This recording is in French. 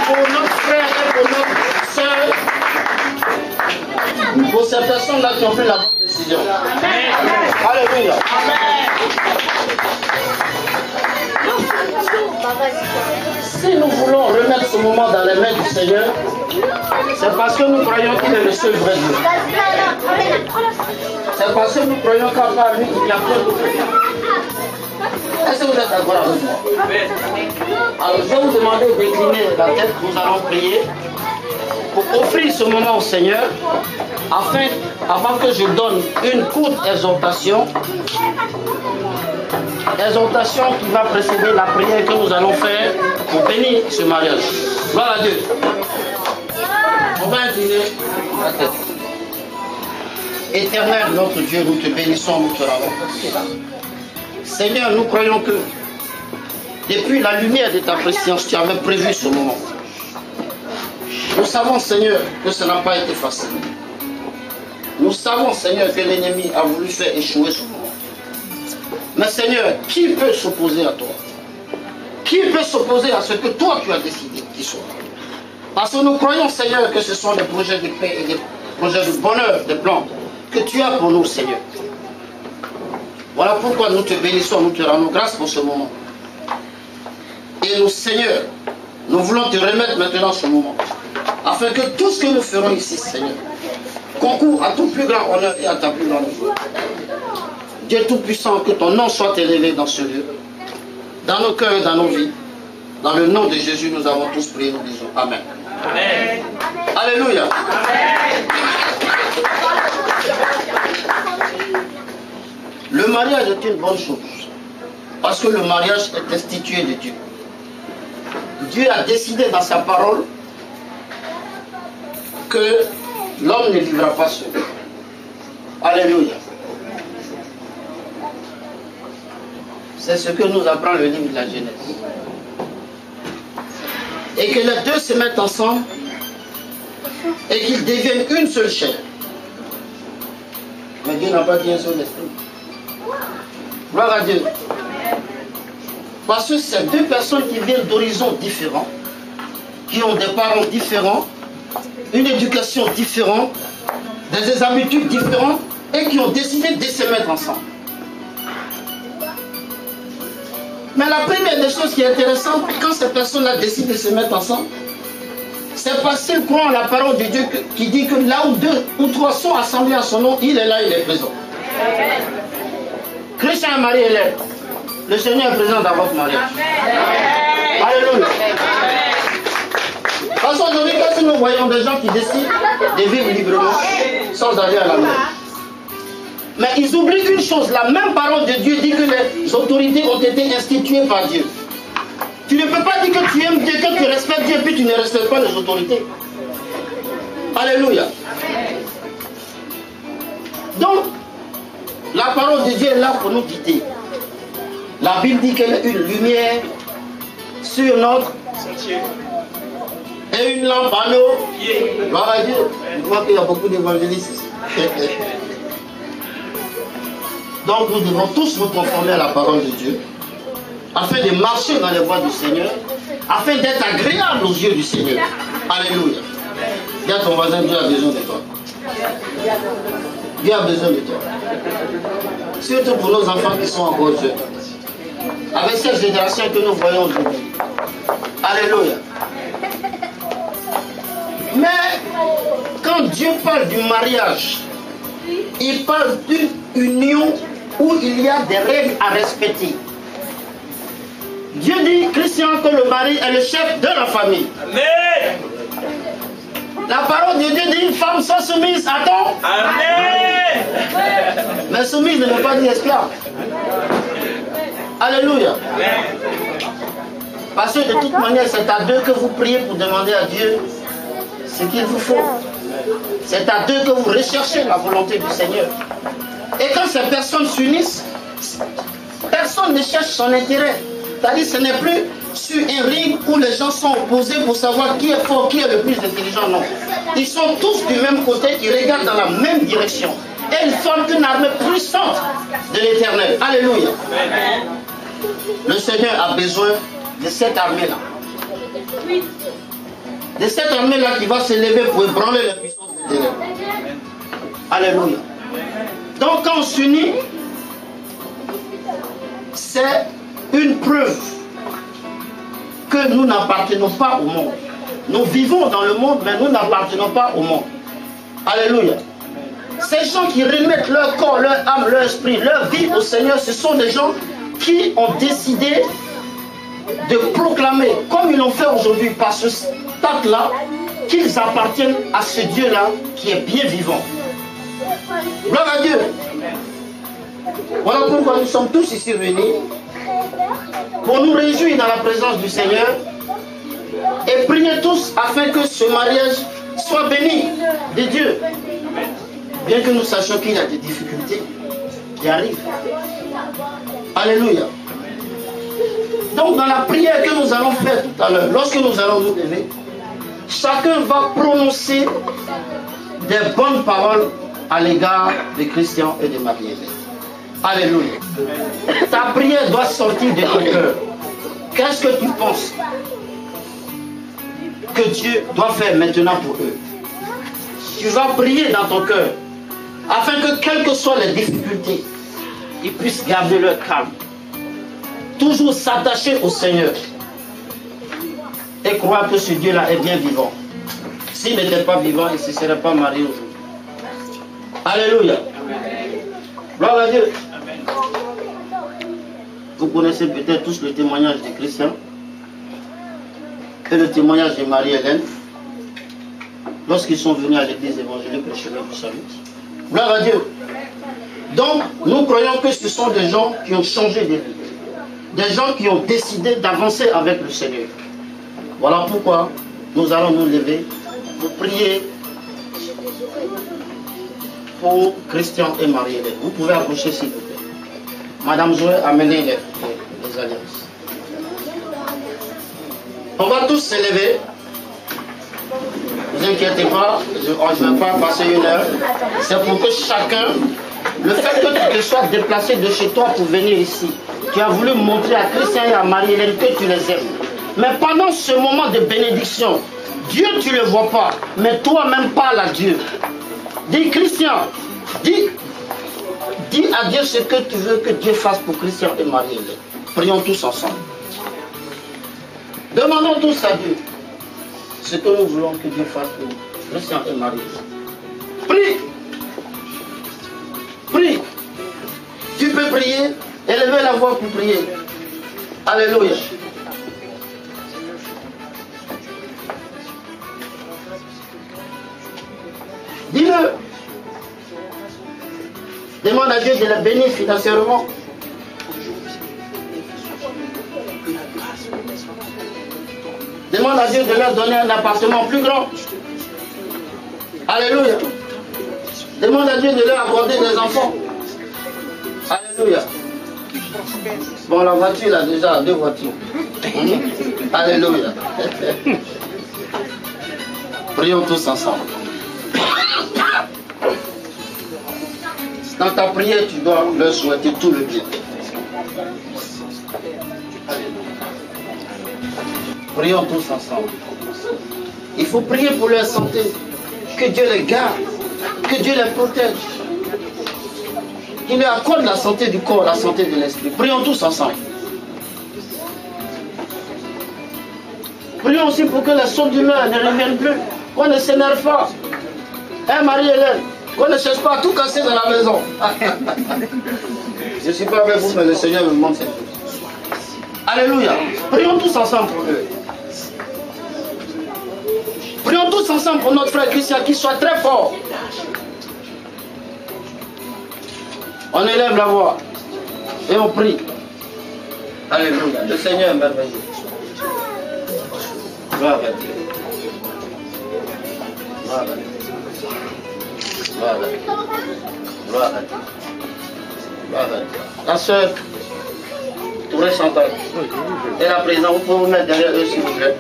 pour notre frère et pour notre soeur, pour ces personnes-là qui ont pris la bonne décision. Alléluia. Si nous voulons remettre ce moment dans les mains du Seigneur, c'est parce que nous croyons qu'il est le seul vrai Dieu. C'est parce que nous croyons qu'à part lui, il n'y a pas de Dieu. Est-ce que vous êtes d'accord avec moi? Alors je vais vous demander de décliner la tête, nous allons prier pour offrir ce moment au Seigneur, avant que je donne une courte exhortation qui va précéder la prière que nous allons faire pour bénir ce mariage. Gloire à Dieu. On va incliner la tête. Éternel, notre Dieu, nous te bénissons, nous te rendons. Seigneur, nous croyons que depuis la lumière de ta préscience, tu avais prévu ce moment. Nous savons, Seigneur, que ce n'a pas été facile. Nous savons, Seigneur, que l'ennemi a voulu faire échouer ce moment. Mais Seigneur, qui peut s'opposer à toi? Qui peut s'opposer à ce que toi tu as décidé qu'il soit? Parce que nous croyons, Seigneur, que ce sont des projets de paix et des projets de bonheur, des plans que tu as pour nous, Seigneur. Voilà pourquoi nous te bénissons, nous te rendons grâce pour ce moment. Et nous, Seigneur, nous voulons te remettre maintenant ce moment, afin que tout ce que nous ferons ici, Seigneur, concourt à ton plus grand honneur et à ta plus grande gloire. Dieu Tout-Puissant, que ton nom soit élevé dans ce lieu, dans nos cœurs et dans nos vies. Dans le nom de Jésus, nous avons tous prié, nous disons Amen. Amen. Alléluia. Amen. Le mariage est une bonne chose, parce que le mariage est institué de Dieu. Dieu a décidé dans sa parole que l'homme ne vivra pas seul. Alléluia. C'est ce que nous apprend le livre de la Genèse. Et que les deux se mettent ensemble et qu'ils deviennent une seule chair. Mais Dieu n'a pas dit un seul esprit. Gloire à Dieu. Parce que c'est deux personnes qui viennent d'horizons différents, qui ont des parents différents, une éducation différente, des habitudes différentes et qui ont décidé de se mettre ensemble. Mais la première des choses qui est intéressante, quand ces personnes-là décident de se mettre ensemble, c'est parce qu'ils croient en la parole de Dieu qui dit que là où deux ou trois sont assemblés à son nom, il est là, il est présent. Christian et Marie est là. Le Seigneur est présent dans votre mariage. Alléluia. Parce qu'aujourd'hui, quand nous voyons des gens qui décident de vivre librement sans aller à la mer. Mais ils oublient une chose, la même parole de Dieu dit que les autorités ont été instituées par Dieu. Tu ne peux pas dire que tu aimes Dieu, que tu respectes Dieu, puis tu ne respectes pas les autorités. Alléluia. Donc, la parole de Dieu est là pour nous guider. La Bible dit qu'elle est une lumière sur notre sentier et une lampe à nos pieds. Gloire à Dieu. Je vois qu'il y a beaucoup d'évangélistes ici. Donc nous devons tous nous conformer à la parole de Dieu, afin de marcher dans les voies du Seigneur, afin d'être agréable aux yeux du Seigneur. Alléluia. Dis à ton voisin, Dieu a besoin de toi. Dieu a besoin de toi. Surtout pour nos enfants qui sont encore jeunes. Avec cette génération que nous voyons aujourd'hui. Alléluia. Mais quand Dieu parle du mariage, il parle d'une union où il y a des règles à respecter. Dieu dit, Christian, que le mari est le chef de la famille. Amen. La parole de Dieu dit, une femme soit soumise à ton. Amen. Mais soumise ne veut pas dire esclave. Alléluia. Parce que de toute manière, c'est à deux que vous priez pour demander à Dieu ce qu'il vous faut. C'est à deux que vous recherchez la volonté du Seigneur. Et quand ces personnes s'unissent, personne ne cherche son intérêt. C'est-à-dire que ce n'est plus sur un ring où les gens sont opposés pour savoir qui est fort, qui est le plus intelligent. Non. Ils sont tous du même côté, ils regardent dans la même direction. Et ils forment une armée puissante de l'Éternel. Alléluia. Le Seigneur a besoin de cette armée-là. de cette armée-là qui va se lever pour ébranler les puissances des ténèbres. Alléluia. Donc quand on s'unit, c'est une preuve que nous n'appartenons pas au monde. Nous vivons dans le monde, mais nous n'appartenons pas au monde. Alléluia. Ces gens qui remettent leur corps, leur âme, leur esprit, leur vie au Seigneur, ce sont des gens qui ont décidé de proclamer, comme ils l'ont fait aujourd'hui par ce stade-là, qu'ils appartiennent à ce Dieu-là qui est bien vivant. Gloire à Dieu. Voilà pourquoi nous sommes tous ici réunis, pour nous réjouir dans la présence du Seigneur et prier tous afin que ce mariage soit béni de Dieu. Bien que nous sachions qu'il y a des difficultés qui arrivent. Alléluia. Donc dans la prière que nous allons faire tout à l'heure, lorsque nous allons nous lever, chacun va prononcer des bonnes paroles à l'égard de Christian et de Marie-Hélène. Alléluia. Ta prière doit sortir de ton cœur. Qu'est-ce que tu penses que Dieu doit faire maintenant pour eux? Tu vas prier dans ton cœur afin que, quelles que soient les difficultés, ils puissent garder leur calme. Toujours s'attacher au Seigneur et croire que ce Dieu-là est bien vivant. S'il n'était pas vivant, il ne se serait pas marié aujourd'hui. Alléluia. Gloire à Dieu. Vous connaissez peut-être tous le témoignage de Christian et le témoignage de Marie-Hélène lorsqu'ils sont venus à l'église évangélique le chemin du salut. Gloire à Dieu. Donc, nous croyons que ce sont des gens qui ont changé de vie. Des gens qui ont décidé d'avancer avec le Seigneur. Voilà pourquoi nous allons nous lever pour prier pour Christian et Marie-Hélène. Vous pouvez approcher s'il vous plaît. Madame Zoé, amenez les alliances. On va tous se lever. Ne vous inquiétez pas, je ne vais pas passer une heure. C'est pour que chacun, le fait que tu te sois déplacé de chez toi pour venir ici, tu as voulu montrer à Christian et à Marie-Hélène que tu les aimes. Mais pendant ce moment de bénédiction, Dieu tu ne le vois pas, mais toi-même parle à Dieu. Dis Christian, dis à Dieu ce que tu veux que Dieu fasse pour Christian et Marie-Hélène. Prions tous ensemble. Demandons tous à Dieu ce que nous voulons que Dieu fasse pour Christian et Marie-Hélène. Prie. Prie. Tu peux prier, élever la voix pour prier. Alléluia. Dis-le. Demande à Dieu de la bénir financièrement. Demande à Dieu de leur donner un appartement plus grand. Alléluia. Demande à Dieu de leur accorder des enfants. Alléluia. Bon, la voiture, là, déjà, 2 voitures. Alléluia. Prions tous ensemble. Dans ta prière, tu dois leur souhaiter tout le bien. Prions tous ensemble. Il faut prier pour leur santé. Que Dieu les garde. Que Dieu les protège. Qu'il leur accorde la santé du corps, la santé de l'esprit. Prions tous ensemble. Prions aussi pour que les sauts d'humeur ne reviennent plus. Qu'on ne s'énerve pas. Hein, Marie-Hélène? Qu'on ne cherche pas à tout casser dans la maison. Je ne suis pas avec vous, mais le Seigneur me montre cette chose. Alléluia. Prions tous ensemble pour eux. Prions tous ensemble pour notre frère Christian, qu'il soit très fort. On élève la voix et on prie. Alléluia. Le Seigneur est merveilleux. Gloire à Dieu. Gloire à Dieu. Gloire à Dieu. Gloire à Dieu. Gloire à Dieu. La soeur Touré Chantal est là présent. Vous pouvez vous mettre derrière eux s'il vous plaît.